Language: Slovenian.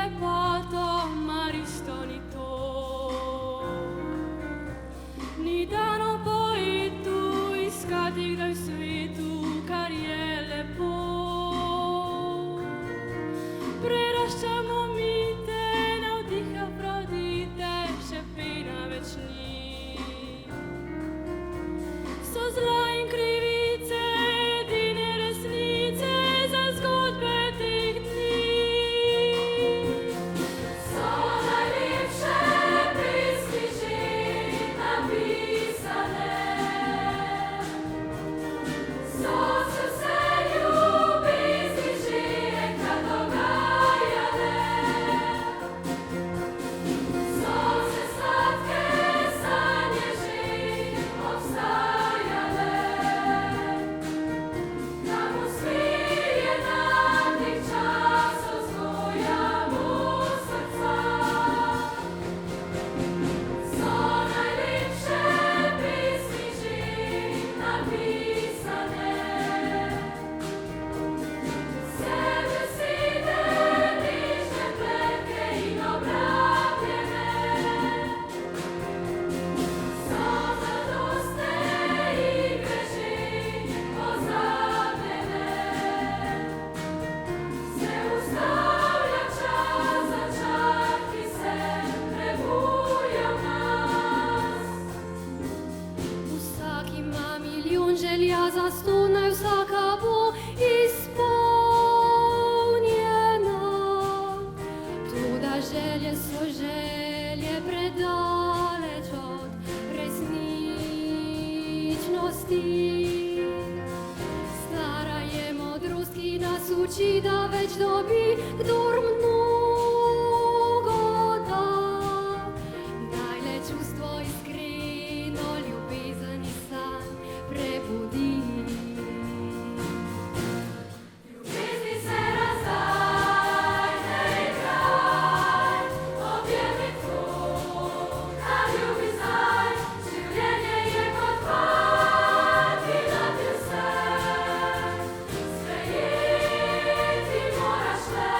lepoto, mar isto ni to. Ni dano poitu iskati kdaj v svetu, kar je lepo. Preraščamo mite, navdiha prodite, še pena več ni. So zla in krivice, edine resnice za zgodbe teh dni. So najlepše pesmi že napisane, so se vse ljubezni že enkrat dogajale, so se sladke sanje že obstajale. Nam usmerjena teh časov zbujamo srca. So najlepše pesmi že napisane, vse besede, nežne pletke in obrabljene, so mladostne igre že pozabljene. Se ustavlja čas za čar, ki se prebuja v nas. Vsak ima milijon želja, zastonj naj vsaka bo izpolnjena. Toda želje so želje predaleč od resničnosti. Stara je modrost, ki nas uči, da več dobi, kdor mnogo da. Naj le čustvo iskreno ljubezen in san prebudi. Ljubezni se razdaj, ne igraj, objemi to, kar ljubi zdaj. Življenje je kot par, ki nati vse. Sprejeti moraš le,